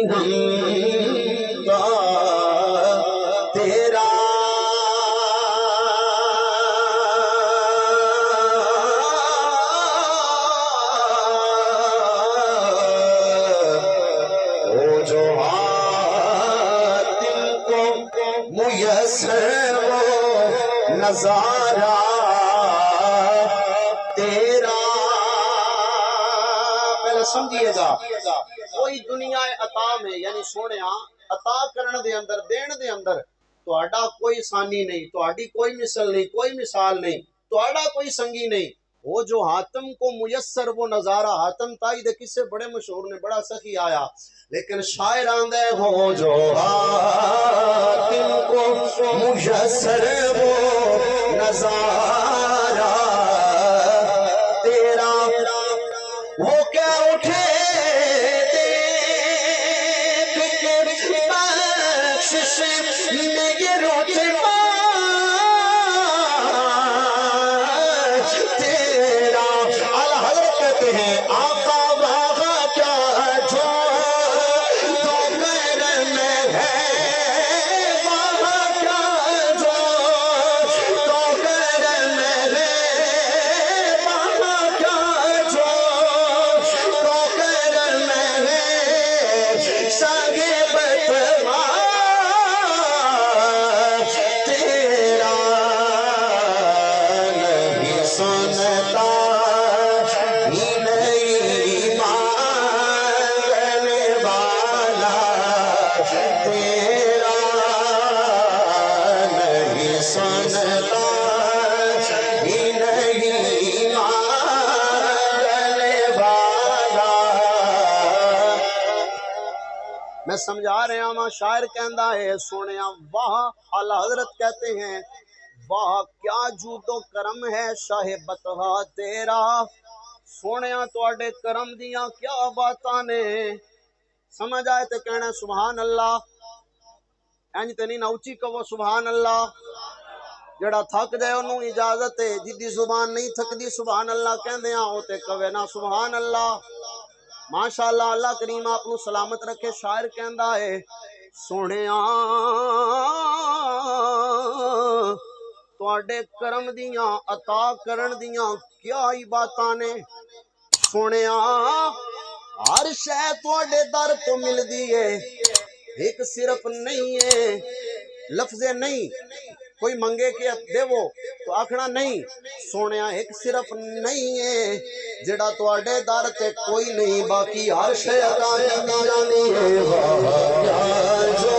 بندا تیرا وہ جو حاتم کو میسر وہ نظارہ تیرا. پہلے سمجھئے گا کوئی دنیا عطا میں یعنی سونے عطا کرن دے اندر دین دے اندر تہاڈا کوئی ثانی نہیں، تہاڈی کوئی مثل نہیں، کوئی مثال نہیں، تہاڈا کوئی سنگی نہیں. وہ جو حاتم کو میسر وہ نظارہ، حاتم تائی دے کسے بڑے مشہور نے، بڑا سخی آیا، لیکن شاعر آندے ہو جو حاتم کو میسر وہ نظارہ تیرا. وہ کیا اٹھے دیکھ کے بخشش میں یہ رتبہ تیرا. اعلیٰ حضرت کہتے ہیں آقا باغا کیا جو تو کرم میں ہے، وہاں کیا جو تو کرم میں ہے، وہاں کیا جو تو کرم میں ہے. شاگے بتوا تیرا نہیں سنتا ہی نہیں مانگنے والا تیرا نہیں سنتا ہی نہیں مانگنے والا. میں سمجھا رہا ہوں، شاعر کہندا ہے سونیا واہ. اعلیٰ حضرت کہتے ہیں واہ کیا جود و کرم ہے شاہ بتہا تیرا. سونیا تواڈے کرم دیاں کیا باتاں نے. سمجھ آئے تے کہنا سبحان اللہ. انج تے نہیں نہ اچھی کہو سبحان اللہ. جڑا تھک جائے انہوں اجازت ہے، جدی زبان نہیں تھکدی سبحان اللہ کہندے ہاں او تے کہے نا سبحان اللہ. ماشاءاللہ اللہ کریم آپ کو سلامت رکھے. شاعر کہندا ہے سونیاں تواڈے کرم دیاں عطا کرن دیاں کیا ہی باتاں نے. سونیاں ہر شے تواڈے در تو ملدی ہے، ایک صرف نہیں ہے لفظ نہیں. کوئی منگے کہ دیو تو آکھنا نہیں. سونیا ایک صرف نہیں ہے جڑا تواڈے در تے کوئی نہیں، باقی ہر شے عطا کیتی جاندی ہے. کیا جو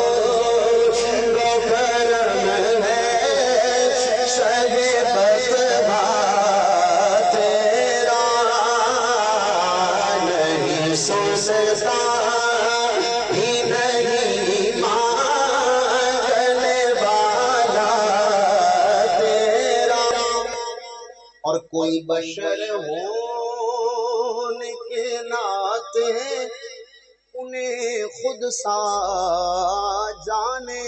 کرم ہے شہ بتوا تیرا نہیں سنتا ہی نہیں مانگنے والا تیرا. اور کوئی بشر ہونے کے ناطے انہیں خود سا جانے،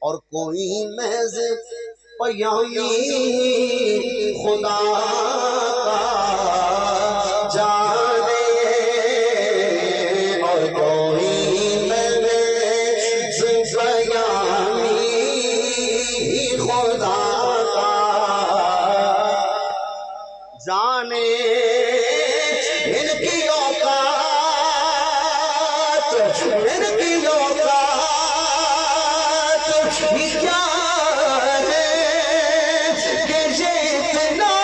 اور کوئی محض پیامی خدا کا جانے، اور کوئی محض پیامی خدا کا جانے. ان کی اوقات ان کی اوقات کیا ہے کہ یہ اتنا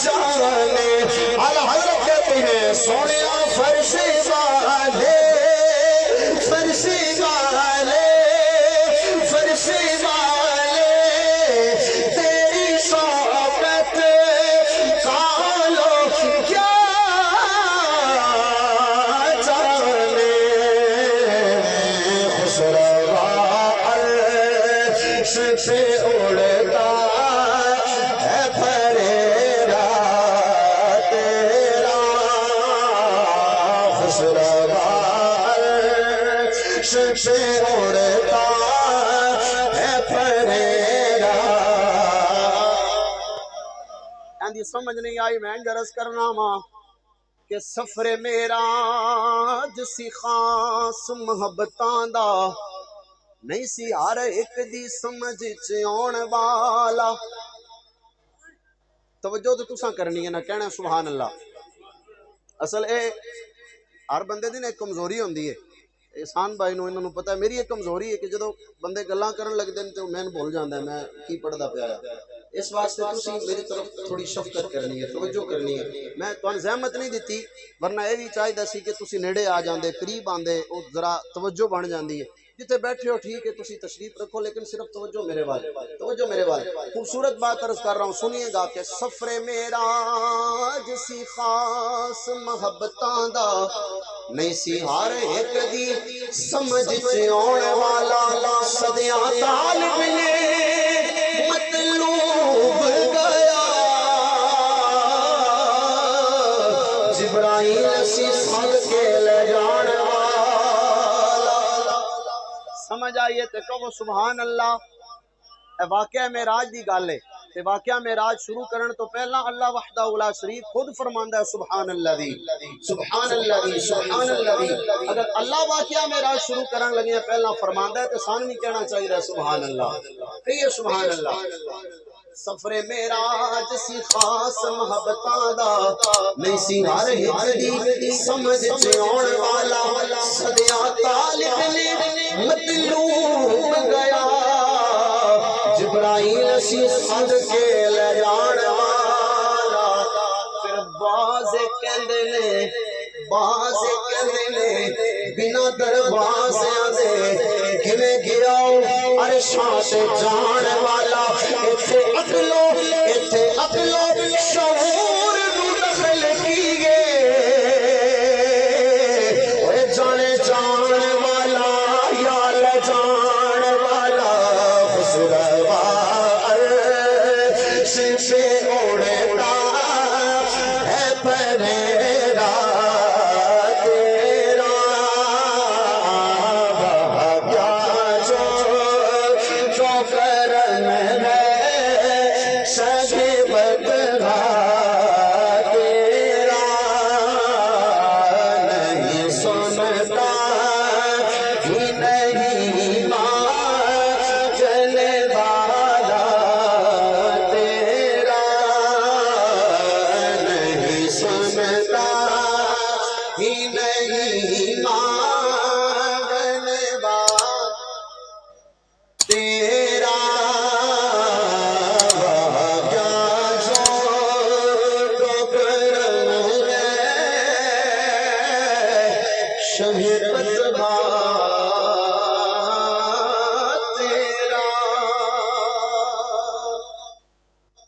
جانے. اعلیٰ حضرت کہتے ہیں سونیا فرش والے فرش والے فرش والے تیری شوقت کالو کیا جانے. خسروا عرش سے اڑتا ہے پھریرا تیرا. خسروا عرش سے اڑتا ہے پھریرا. دی سمجھ نہیں آئی میں جرس کرنا ماں کہ سفر معراج سی خاص محبتاں دا نہیں سی ہر ایک دی سمجھ چ آن والا توجہ تو تساں کرنی ہے نہ کہنا سبحان اللہ اصل اے ہر بندے دی ایک کمزوری ہوندی ہے احسان بھائی نو انہوں پتہ ہے میری ایک کمزوری ہے کہ جدو بندے گلاں کرن لگ دین تے میں بھول جاندا ہے میں کی پڑھدا پیا اس واسطے تسی میری طرف تھوڑی شفقت کرنی ہے توجہ کرنی ہے میں تانوں زحمت نہیں دتی ورنہ اے بھی چاہیدا سی کہ تسی نیڑے آ جاندے قریب آندے او ذرا توجہ بن جاندی ہے جتے بیٹھے ہو ٹھیک ہے تسی تشریف رکھو لیکن صرف توجہ میرے والے خوبصورت بات عرض کر رہا ہوں سنیے گا کہ سفر معراج سی خاص محبتاں دا نہیں سی ہر ایک دی سمجھ چ آن والا صدیاں طالب نے مطلوب گیا جبرائیل سی سن کے لے جان سمجھ آئیے تے کہو سبحان اللہ اے واقعہ معراج دی گل ہے تے واقعہ معراج شروع کرن تو پہلا اللہ وحدہ لا شریک خود فرماندا ہے سبحان اللہ اگر اللہ واقعہ معراج شروع کرن لگے پہلا فرماندا ہے تے سانوں بھی کہنا چاہیے سبحان اللہ کہیے سبحان اللہ سفر معراج سی خاص محبتاں دا نہیں سی ہر ایک دی سمجھ چ آن والا صدیاں طالب نے مطلوب گیا جبرائیل سی سد کے لے جان والا پھر باز کہندے نے بنا دروازیاں دے کھلے گیا عرشاں تے جان والا ایتھے عقل شعور نو دخل کیے اوے جان والا یا لے جان والا خسروا عرش سے اڑتا ہے پریرا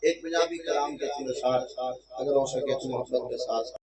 ایک پنجابی کلام کے اگر ہو سکے تو محبت کے ساتھ